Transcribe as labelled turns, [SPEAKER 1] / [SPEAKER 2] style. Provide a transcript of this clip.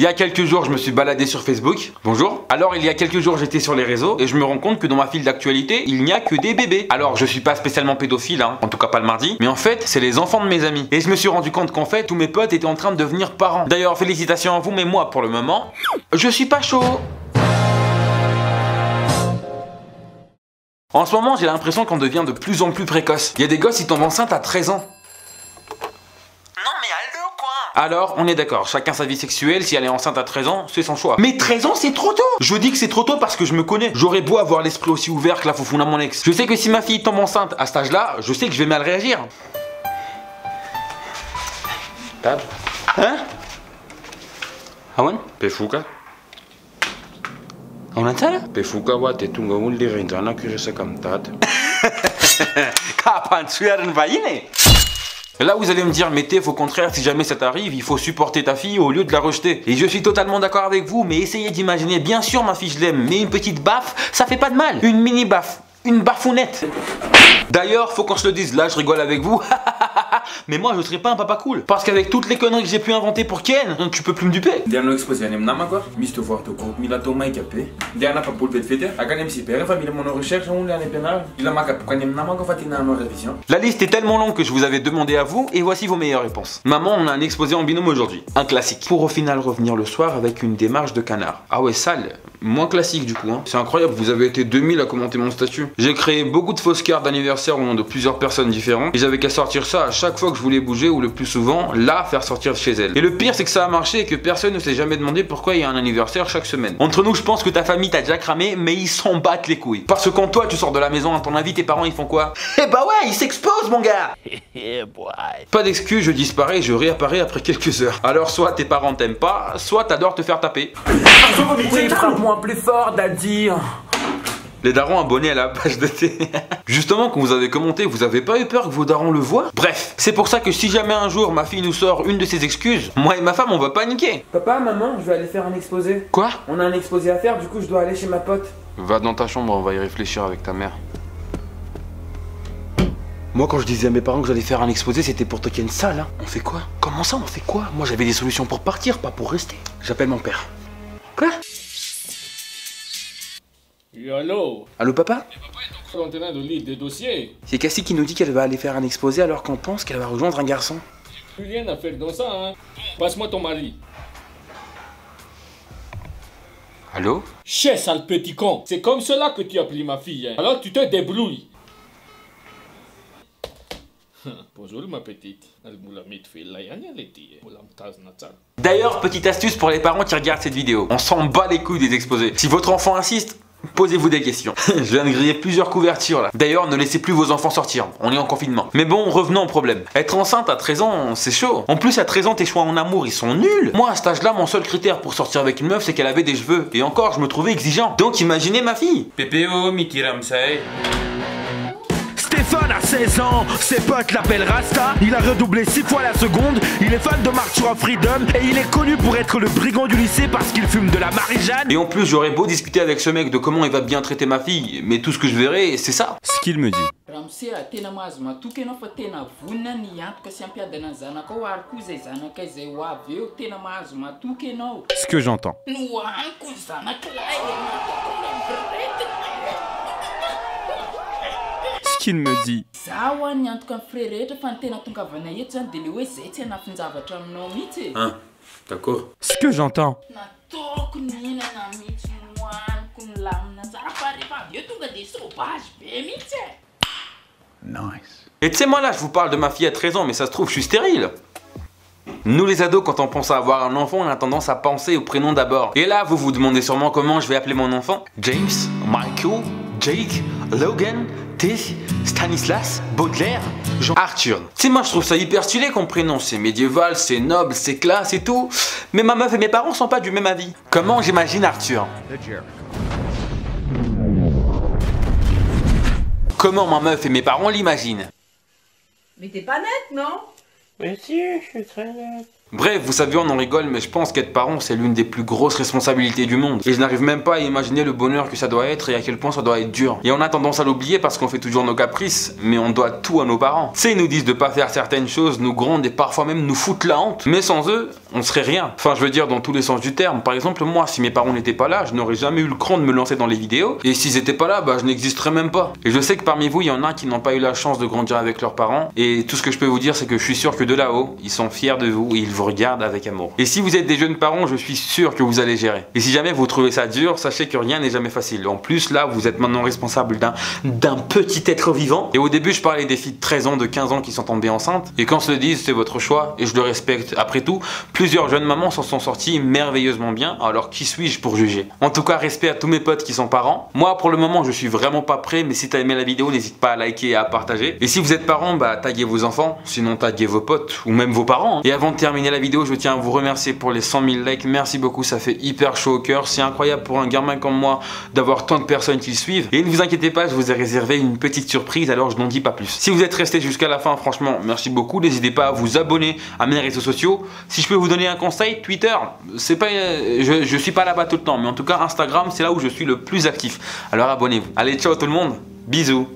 [SPEAKER 1] Il y a quelques jours, je me suis baladé sur Facebook. Bonjour. Alors, il y a quelques jours, j'étais sur les réseaux et je me rends compte que dans ma file d'actualité, il n'y a que des bébés. Alors, je suis pas spécialement pédophile, hein, en tout cas pas le mardi, mais en fait, c'est les enfants de mes amis. Et je me suis rendu compte qu'en fait, tous mes potes étaient en train de devenir parents. D'ailleurs, félicitations à vous, mais moi, pour le moment, je suis pas chaud. En ce moment, j'ai l'impression qu'on devient de plus en plus précoce. Il y a des gosses qui tombent enceintes à 13 ans. Non mais allô quoi. Alors, on est d'accord, chacun sa vie sexuelle, si elle est enceinte à 13 ans, c'est son choix. Mais 13 ans, c'est trop tôt. Je dis que c'est trop tôt parce que je me connais. J'aurais beau avoir l'esprit aussi ouvert que la foufoune à mon ex. Je sais que si ma fille tombe enceinte à cet âge-là, je sais que je vais mal réagir. Hein? Awan?
[SPEAKER 2] Pefuka?
[SPEAKER 1] Unatala?
[SPEAKER 2] Pefuka wate tunga ulirindana kirisa kamtat.
[SPEAKER 1] Là vous allez me dire, mais Tef, au contraire, si jamais ça t'arrive, il faut supporter ta fille au lieu de la rejeter. Et je suis totalement d'accord avec vous, mais essayez d'imaginer, bien sûr ma fille je l'aime, mais une petite baffe, ça fait pas de mal. Une mini baffe, une baffounette. D'ailleurs, faut qu'on se le dise, là je rigole avec vous, mais moi je serais pas un papa cool. Parce qu'avec toutes les conneries que j'ai pu inventer pour Ken, tu peux plus me duper.
[SPEAKER 3] Diana exposé anem nama quoi, misto voir to ko mila to mai capé. Diana pas pour le fête, akanem si père, famille mon recherche on l'année pénale. Il a ma cap kanem nama ko fatina no révision.
[SPEAKER 1] La liste est tellement longue que je vous avais demandé à vous et voici vos meilleures réponses. Maman, on a un exposé en binôme aujourd'hui, un classique. Pour au final revenir le soir avec une démarche de canard. Ah ouais, sale, moins classique du coup hein. C'est incroyable, vous avez été 2000 à commenter mon statut. J'ai créé beaucoup de fausses cartes d'anniversaire au nom de plusieurs personnes différentes et j'avais qu'à sortir ça à chaque fois que je voulais bouger ou le plus souvent, la faire sortir de chez elle. Et le pire c'est que ça a marché et que personne ne s'est jamais demandé pourquoi il y a un anniversaire chaque semaine. Entre nous, je pense que ta famille t'a déjà cramé, mais ils s'en battent les couilles. Parce que quand toi tu sors de la maison, à ton avis, tes parents ils font quoi? Eh bah ouais, ils s'exposent mon gars. Pas d'excuse, je disparais et je réapparais après quelques heures. Alors soit tes parents t'aiment pas, soit t'adores te faire taper.
[SPEAKER 3] Oui, frappe-moi plus fort, Daddy.
[SPEAKER 1] Les darons abonnés à la page de thé. Justement, quand vous avez commenté, vous avez pas eu peur que vos darons le voient? Bref, c'est pour ça que si jamais un jour ma fille nous sort une de ses excuses, moi et ma femme on va paniquer.
[SPEAKER 3] Papa, maman, je vais aller faire un exposé.
[SPEAKER 1] Quoi?
[SPEAKER 3] On a un exposé à faire, du coup je dois aller chez ma pote.
[SPEAKER 2] Va dans ta chambre, on va y réfléchir avec ta mère.
[SPEAKER 1] Moi quand je disais à mes parents que j'allais faire un exposé, c'était pour toquer une salle hein. On fait quoi? Comment ça on fait quoi? Moi j'avais des solutions pour partir, pas pour rester. J'appelle mon père. Quoi?
[SPEAKER 4] Allô?
[SPEAKER 1] Allô papa?
[SPEAKER 4] Je suis en train de lire des dossiers.
[SPEAKER 1] C'est Cassie qui nous dit qu'elle va aller faire un exposé alors qu'on pense qu'elle va rejoindre un garçon.
[SPEAKER 4] Plus rien à faire dans ça, hein. Passe-moi ton mari.
[SPEAKER 1] Allô?
[SPEAKER 4] Chais, sale petit con. C'est comme cela que tu as pris ma fille, hein. Alors tu te débrouilles. Bonjour ma petite.
[SPEAKER 1] D'ailleurs, petite astuce pour les parents qui regardent cette vidéo. On s'en bat les couilles des exposés. Si votre enfant insiste, posez-vous des questions. Je viens de griller plusieurs couvertures là. D'ailleurs, ne laissez plus vos enfants sortir. On est en confinement. Mais bon, revenons au problème. Être enceinte à 13 ans, c'est chaud. En plus, à 13 ans, tes choix en amour, ils sont nuls. Moi, à cet âge-là, mon seul critère pour sortir avec une meuf, c'est qu'elle avait des cheveux. Et encore, je me trouvais exigeant. Donc, imaginez ma fille.
[SPEAKER 3] PPO, Mickey Ramsay.
[SPEAKER 5] Stéphane a 16 ans, ses potes l'appellent Rasta, il a redoublé 6 fois la seconde, il est fan de March of Freedom et il est connu pour être le brigand du lycée parce qu'il fume de la Marie-Jeanne.
[SPEAKER 1] Et en plus j'aurais beau discuter avec ce mec de comment il va bien traiter ma fille, mais tout ce que je verrai c'est ça.
[SPEAKER 2] Ce qu'il me dit. Ce que j'entends. Ce qu'il me dit.
[SPEAKER 1] Hein, d'accord.
[SPEAKER 2] Ce que j'entends.
[SPEAKER 1] Nice. Et tu sais moi là je vous parle de ma fille à 13 ans mais ça se trouve je suis stérile. Nous les ados quand on pense à avoir un enfant on a tendance à penser au prénom d'abord. Et là vous vous demandez sûrement comment je vais appeler mon enfant. James, Michael, Jake, Logan, Tish, Stanislas, Baudelaire, Jean, Arthur. Tu sais moi je trouve ça hyper stylé comme prénom. C'est médiéval, c'est noble, c'est classe et tout. Mais ma meuf et mes parents sont pas du même avis. Comment j'imagine Arthur? Comment ma meuf et mes parents l'imaginent?
[SPEAKER 6] Mais t'es pas nette, non?
[SPEAKER 7] Mais si, je suis très nette.
[SPEAKER 1] Bref, vous savez, on en rigole, mais je pense qu'être parent, c'est l'une des plus grosses responsabilités du monde. Et je n'arrive même pas à imaginer le bonheur que ça doit être et à quel point ça doit être dur. Et on a tendance à l'oublier parce qu'on fait toujours nos caprices, mais on doit tout à nos parents. Tu sais, ils nous disent de pas faire certaines choses, nous grondent et parfois même nous foutent la honte. Mais sans eux, on serait rien. Enfin, je veux dire dans tous les sens du terme. Par exemple, moi, si mes parents n'étaient pas là, je n'aurais jamais eu le cran de me lancer dans les vidéos. Et s'ils étaient pas là, bah je n'existerais même pas. Et je sais que parmi vous, il y en a qui n'ont pas eu la chance de grandir avec leurs parents. Et tout ce que je peux vous dire, c'est que je suis sûr que de là-haut, ils sont fiers de vous et ils vous regardent avec amour. Et si vous êtes des jeunes parents, je suis sûr que vous allez gérer. Et si jamais vous trouvez ça dur, sachez que rien n'est jamais facile. En plus, là, vous êtes maintenant responsable d'un petit être vivant. Et au début, je parlais des filles de 13 ans, de 15 ans qui sont tombées enceintes. Et quand se le disent, c'est votre choix et je le respecte. Après tout, plusieurs jeunes mamans s'en sont sorties merveilleusement bien. Alors qui suis-je pour juger? En tout cas, respect à tous mes potes qui sont parents. Moi, pour le moment, je suis vraiment pas prêt, mais si t'as aimé la vidéo, n'hésite pas à liker et à partager. Et si vous êtes parents, bah taguez vos enfants, sinon taguez vos potes ou même vos parents. Et avant de terminer la vidéo, je tiens à vous remercier pour les 100 000 likes. Merci beaucoup, ça fait hyper chaud au cœur. C'est incroyable pour un gamin comme moi d'avoir tant de personnes qui le suivent. Et ne vous inquiétez pas, je vous ai réservé une petite surprise, alors je n'en dis pas plus. Si vous êtes resté jusqu'à la fin, franchement, merci beaucoup. N'hésitez pas à vous abonner à mes réseaux sociaux. Si je peux vous donner un conseil, Twitter, c'est pas, je suis pas là-bas tout le temps, mais en tout cas Instagram, c'est là où je suis le plus actif. Alors abonnez-vous. Allez, ciao tout le monde, bisous.